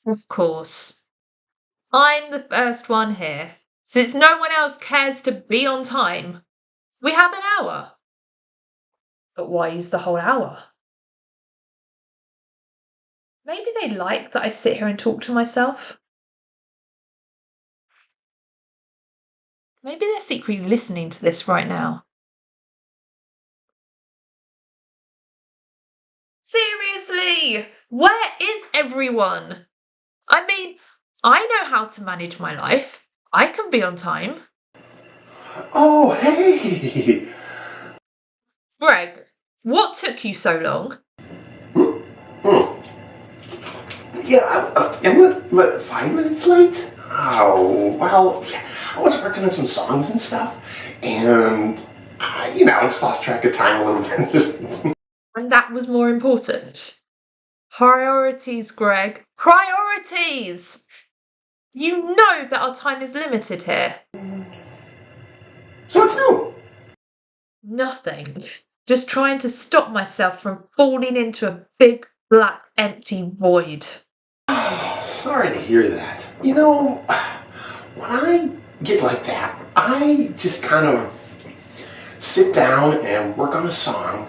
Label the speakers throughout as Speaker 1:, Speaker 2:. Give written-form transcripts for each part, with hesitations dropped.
Speaker 1: Of course. I'm the first one here. Since no one else cares to be on time, we have an hour. But why use the whole hour? Maybe they like that I sit here and talk to myself. Maybe they're secretly listening to this right now. Seriously, where is everyone? I mean, I know how to manage my life. I can be on time.
Speaker 2: Oh, hey!
Speaker 1: Greg, what took you so long?
Speaker 2: Yeah, I'm what, 5 minutes late? Oh, well, yeah, I was working on some songs and stuff, and, I just lost track of time a little bit. Just
Speaker 1: And that was more important. Priorities, Greg. Priorities! You know that our time is limited here.
Speaker 2: So what's new?
Speaker 1: Nothing. Just trying to stop myself from falling into a big, black, empty void.
Speaker 2: Sorry to hear that. When I get like that, I just kind of sit down and work on a song,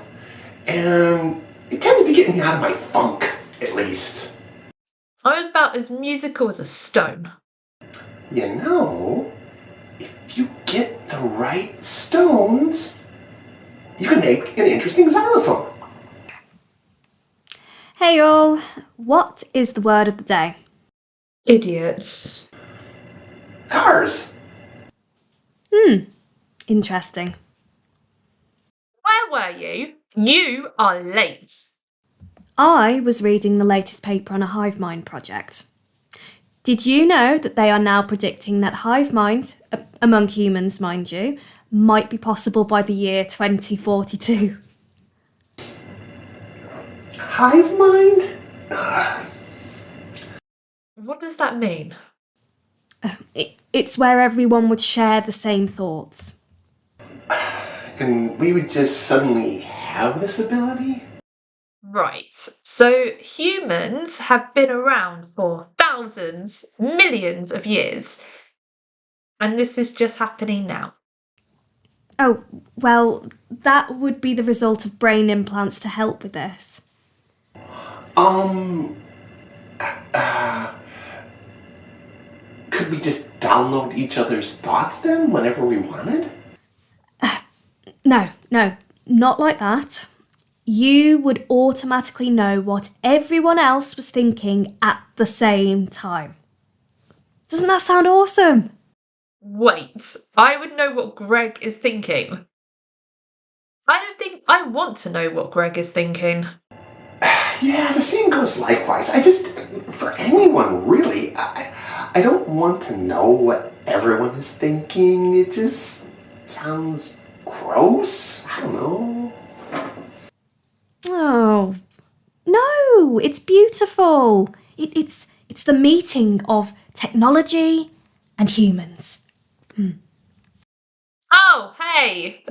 Speaker 2: and it tends to get me out of my funk, at least.
Speaker 1: I'm about as musical as a stone.
Speaker 2: If you get the right stones, you can make an interesting xylophone.
Speaker 3: Hey all, what is the word of the day?
Speaker 1: Idiots.
Speaker 2: Cars.
Speaker 3: Interesting.
Speaker 1: Where were you? You are late.
Speaker 3: I was reading the latest paper on a hive mind project. Did you know that they are now predicting that hive mind, among humans mind you, might be possible by the year 2042?
Speaker 2: Hive mind?
Speaker 1: What does that mean?
Speaker 3: It's where everyone would share the same thoughts.
Speaker 2: And we would just suddenly have this ability?
Speaker 1: Right, so humans have been around for thousands, millions of years, and this is just happening now.
Speaker 3: Oh, well, that would be the result of brain implants to help with this.
Speaker 2: Could we just download each other's thoughts then, whenever we wanted?
Speaker 3: No, not like that. You would automatically know what everyone else was thinking at the same time. Doesn't that sound awesome?
Speaker 1: Wait, I would know what Greg is thinking. I don't think I want to know what Greg is thinking.
Speaker 2: Yeah, the same goes likewise. For anyone really, I don't want to know what everyone is thinking. It just sounds gross. I don't know.
Speaker 3: Oh, no, it's beautiful. It's the meeting of technology and humans.
Speaker 1: Oh, hey!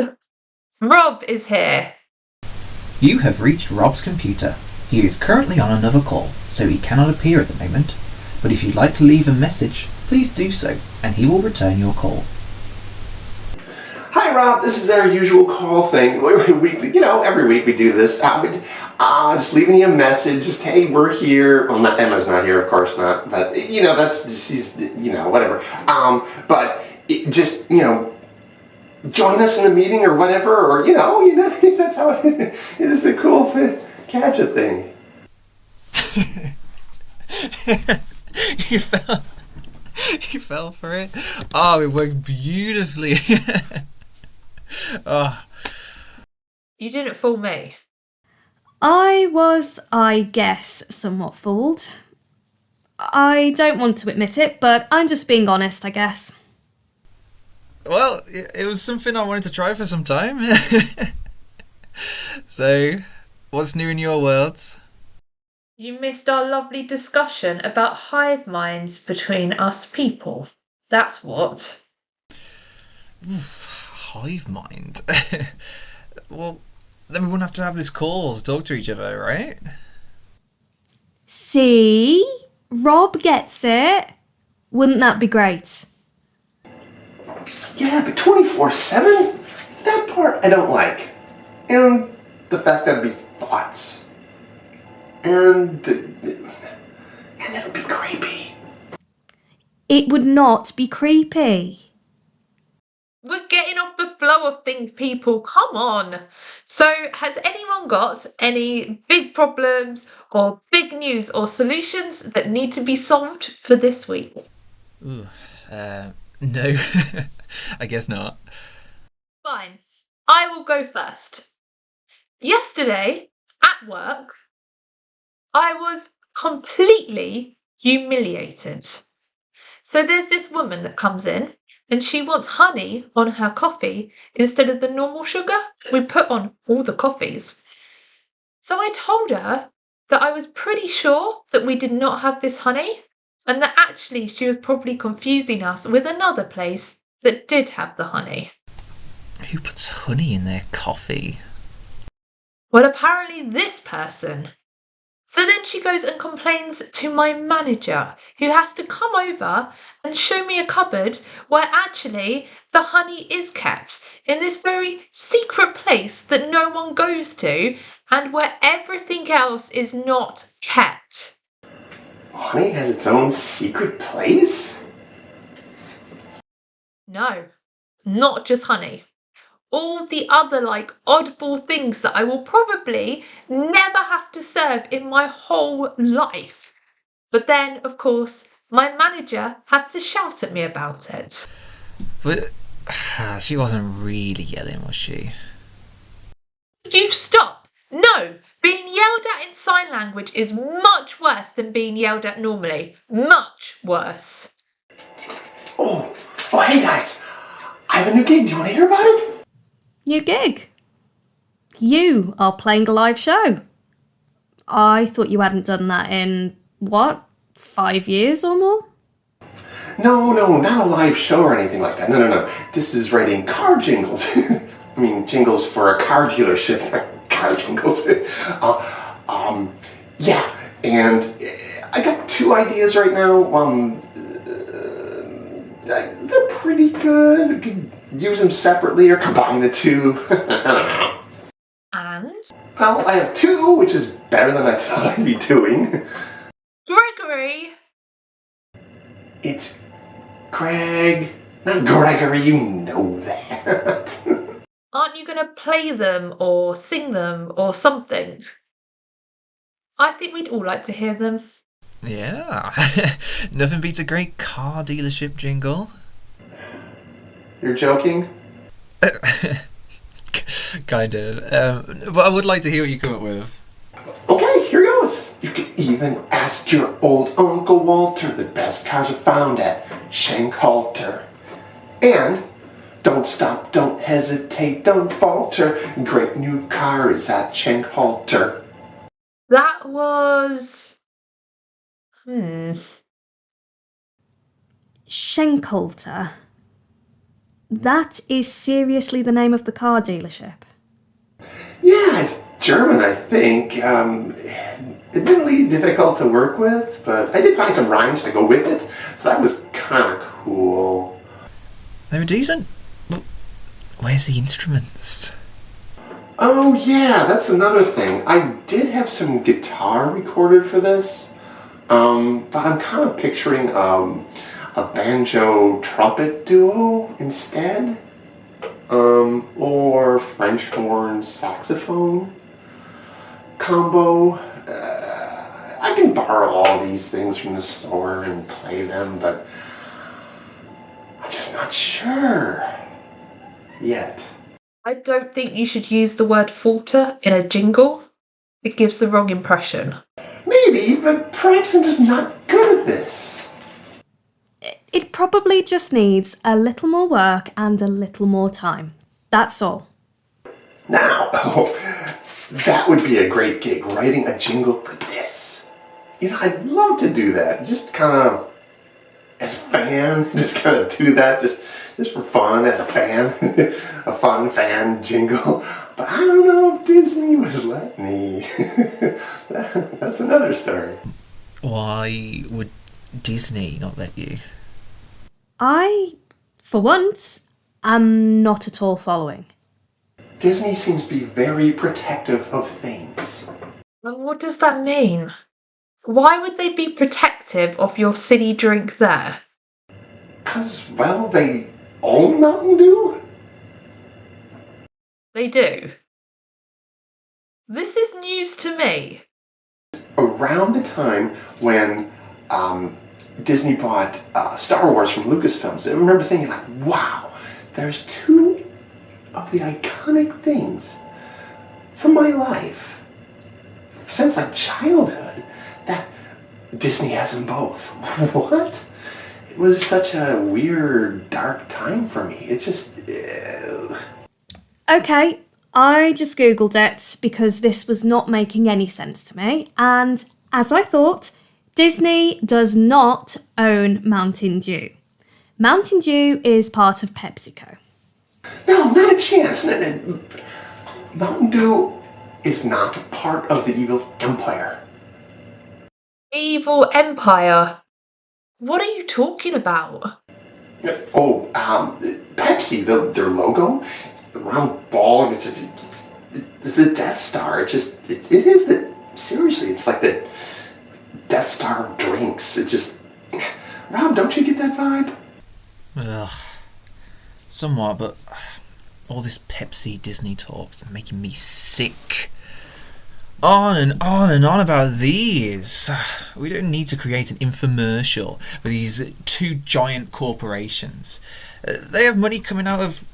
Speaker 1: Rob is here.
Speaker 4: You have reached Rob's computer. He is currently on another call, so he cannot appear at the moment. But if you'd like to leave a message, please do so, and he will return your call.
Speaker 2: Hi, Rob. This is our usual call thing. Weekly, every week we do this. Just leaving you a message. Just, hey, we're here. Well, Emma's not here, of course not. But she's whatever. Join us in the meeting or whatever, or that's how it is. A cool catch a thing.
Speaker 5: You fell for it. Oh, it worked beautifully. Oh.
Speaker 1: You didn't fool me.
Speaker 3: I was, I guess, somewhat fooled. I don't want to admit it, but I'm just being honest, I guess.
Speaker 5: Well, it was something I wanted to try for some time. So, what's new in your worlds?
Speaker 1: You missed our lovely discussion about hive minds between us people. That's what.
Speaker 5: Hive mind? Well, then we wouldn't have to have this call to talk to each other, right?
Speaker 3: See? Rob gets it. Wouldn't that be great?
Speaker 2: Yeah, but 24/7? That part I don't like. And the fact that it'd be thoughts. And it'll be creepy.
Speaker 3: It would not be creepy.
Speaker 1: We're getting off the flow of things, people. Come on. So, has anyone got any big problems or big news or solutions that need to be solved for this week?
Speaker 5: Ooh, no. I guess not.
Speaker 1: Fine. I will go first. Yesterday, at work, I was completely humiliated. So there's this woman that comes in and she wants honey on her coffee instead of the normal sugar we put on all the coffees. So I told her that I was pretty sure that we did not have this honey and that actually she was probably confusing us with another place that did have the honey.
Speaker 5: Who puts honey in their coffee?
Speaker 1: Well, apparently this person. So then she goes and complains to my manager, who has to come over and show me a cupboard where actually the honey is kept in this very secret place that no one goes to and where everything else is not kept.
Speaker 2: Honey has its own secret place?
Speaker 1: No, not just honey. All the other oddball things that I will probably never have to serve in my whole life. But then, of course, my manager had to shout at me about it.
Speaker 5: But she wasn't really yelling, was she?
Speaker 1: You stop! No! Being yelled at in sign language is much worse than being yelled at normally. Much worse.
Speaker 2: Oh, hey guys. I have a new gig. Do you want to hear about it?
Speaker 3: New gig. You are playing a live show. I thought you hadn't done that in, 5 years or more?
Speaker 2: No, not a live show or anything like that. No. This is writing car jingles. I mean, jingles for a car dealership, not car jingles. Yeah, and I got 2 ideas right now. They're pretty good. You could use them separately or combine the 2. I don't know.
Speaker 1: And?
Speaker 2: Well, I have 2, which is better than I thought I'd be doing.
Speaker 1: Gregory!
Speaker 2: It's Gregg, not Gregory, you know that.
Speaker 1: Aren't you going to play them or sing them or something? I think we'd all like to hear them.
Speaker 5: Yeah. Nothing beats a great car dealership jingle.
Speaker 2: You're joking?
Speaker 5: Kind of. But I would like to hear what you come up with.
Speaker 2: Okay, here goes. You can even ask your old Uncle Walter. The best cars are found at Schenkhalter. And don't stop, don't hesitate, don't falter. Great new cars at Schenkhalter.
Speaker 1: That was...
Speaker 3: Schenkhalter. That is seriously the name of the car dealership.
Speaker 2: Yeah, it's German, I think. Admittedly difficult to work with, but I did find some rhymes to go with it, so that was kind of cool.
Speaker 5: They were decent. But where's the instruments?
Speaker 2: Oh yeah, that's another thing. I did have some guitar recorded for this, but I'm kind of picturing a banjo trumpet duo instead, or French horn saxophone combo. I can borrow all these things from the store and play them, but I'm just not sure yet.
Speaker 1: I don't think you should use the word falter in a jingle. It gives the wrong impression.
Speaker 2: Maybe, but perhaps I'm just not good at this.
Speaker 3: It probably just needs a little more work and a little more time. That's all.
Speaker 2: Now, that would be a great gig, writing a jingle for this. You know, I'd love to do that. Just kind of, as a fan, just kind of do that, just for fun, as a fan. A fun fan jingle. But I don't know if Disney would let me. That's another story.
Speaker 5: Why would Disney not let you?
Speaker 3: I, for once, am not at all following.
Speaker 2: Disney seems to be very protective of things.
Speaker 1: And what does that mean? Why would they be protective of your silly drink there?
Speaker 2: 'Cause, well, they own Mountain Dew?
Speaker 1: They do. This is news to me.
Speaker 2: Around the time when Disney bought Star Wars from Lucasfilms, I remember thinking like, wow, there's two of the iconic things from my life since like childhood that Disney has them both. What? It was such a weird, dark time for me. It's just...
Speaker 3: Okay, I just googled it because this was not making any sense to me, and as I thought, Disney does not own Mountain Dew. Mountain Dew is part of PepsiCo.
Speaker 2: No, not a chance. Mountain Dew is not part of the evil empire.
Speaker 1: Evil Empire. What are you talking about?
Speaker 2: Oh, Pepsi, their logo, the round ball, it's a Death Star. It is the, seriously, it's like the Death Star of drinks. It just, Rob, don't you get that vibe?
Speaker 5: Ugh. Somewhat, but all this Pepsi Disney talk is making me sick. On and on and on about these. We don't need to create an infomercial for these two giant corporations. They have money coming out of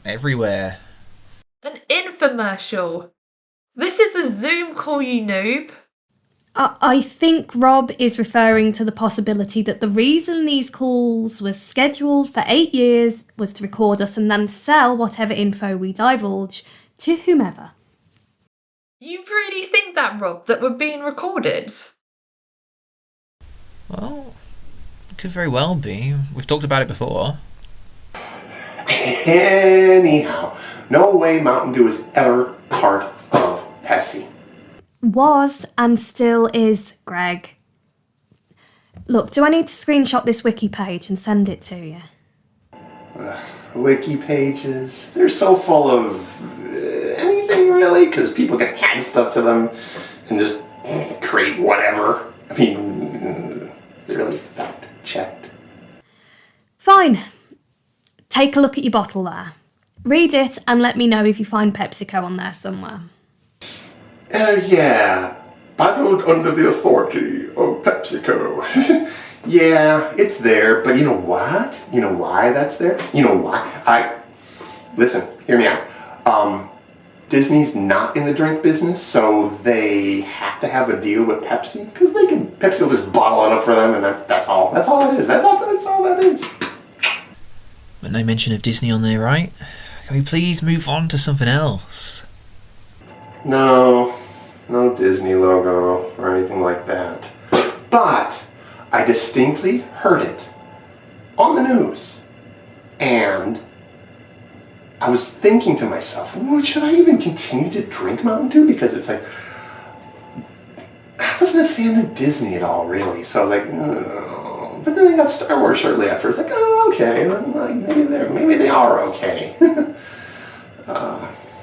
Speaker 5: everywhere.
Speaker 1: An infomercial. This is a Zoom call, you noob.
Speaker 3: I think Rob is referring to the possibility that the reason these calls were scheduled for 8 years was to record us and then sell whatever info we divulge to whomever.
Speaker 1: You really think that, Rob, that we're being recorded?
Speaker 5: Well, it could very well be. We've talked about it before.
Speaker 2: Anyhow, no way Mountain Dew is ever part of Pepsi.
Speaker 3: Was and still is, Greg. Look, do I need to screenshot this wiki page and send it to you?
Speaker 2: Wiki pages, they're so full of anything really, because people can add stuff to them and just create whatever. I mean, they're really fact checked.
Speaker 3: Fine. Take a look at your bottle there. Read it and let me know if you find PepsiCo on there somewhere.
Speaker 2: Yeah, bottled under the authority of PepsiCo. Yeah, it's there, but you know what? You know why that's there? You know why? Listen, hear me out. Disney's not in the drink business, so they have to have a deal with Pepsi, because Pepsi will just bottle it up for them, and that's all. That's all it is. That's all that is.
Speaker 5: But no mention of Disney on there, right? Can we please move on to something else?
Speaker 2: No Disney logo or anything like that. But I distinctly heard it on the news, and I was thinking to myself, well, should I even continue to drink Mountain Dew? Because it's like, I wasn't a fan of Disney at all, really. So I was like, oh. But then I got Star Wars shortly after. It's like, oh, okay, like maybe they are okay.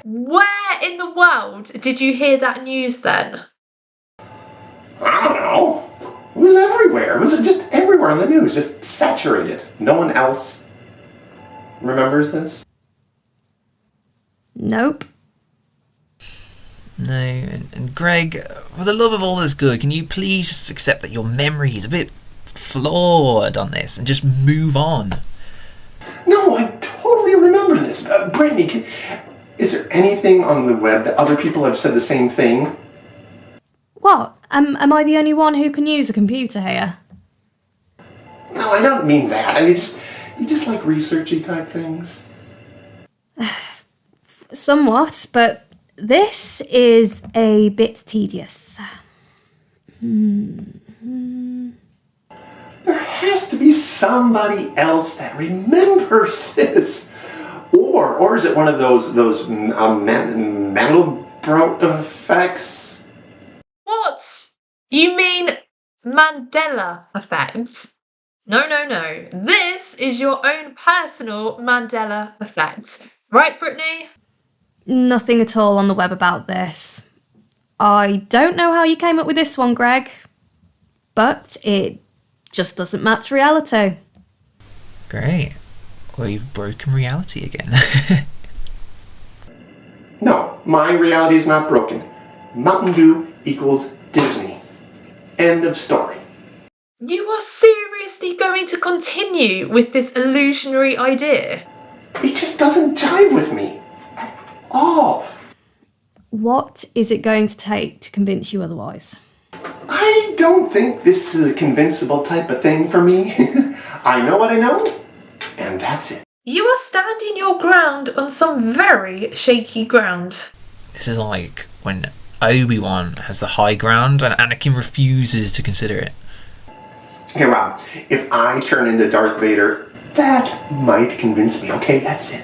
Speaker 1: Where in the world did you hear that news then?
Speaker 2: I don't know. It was everywhere. It was just everywhere on the news, just saturated. No one else remembers this?
Speaker 3: Nope.
Speaker 5: No, and Greg, for the love of all that's good, can you please just accept that your memory is a bit flawed on this and just move on?
Speaker 2: No, I totally remember this. Brittany, is there anything on the web that other people have said the same thing?
Speaker 3: What? Am I the only one who can use a computer here?
Speaker 2: No, I don't mean that. I mean, you just like researchy type things.
Speaker 3: Somewhat, but this is a bit tedious.
Speaker 2: There has to be somebody else that remembers this. Or is it one of those Mandelbrot effects?
Speaker 1: What? You mean Mandela effect. No. This is your own personal Mandela effect. Right, Brittany?
Speaker 3: Nothing at all on the web about this. I don't know how you came up with this one, Greg, but it just doesn't match reality.
Speaker 5: Great. We've broken reality again.
Speaker 2: No, my reality is not broken. Mountain Dew equals Disney. End of story.
Speaker 1: You are seriously going to continue with this illusionary idea?
Speaker 2: It just doesn't jive with me at all.
Speaker 3: What is it going to take to convince you otherwise?
Speaker 2: I don't think this is a convincible type of thing for me. I know what I know, and that's it.
Speaker 1: You are standing your ground on some very shaky ground.
Speaker 5: This is like when Obi-Wan has the high ground and Anakin refuses to consider it.
Speaker 2: Okay, Rob, if I turn into Darth Vader, that might convince me. Okay, that's it.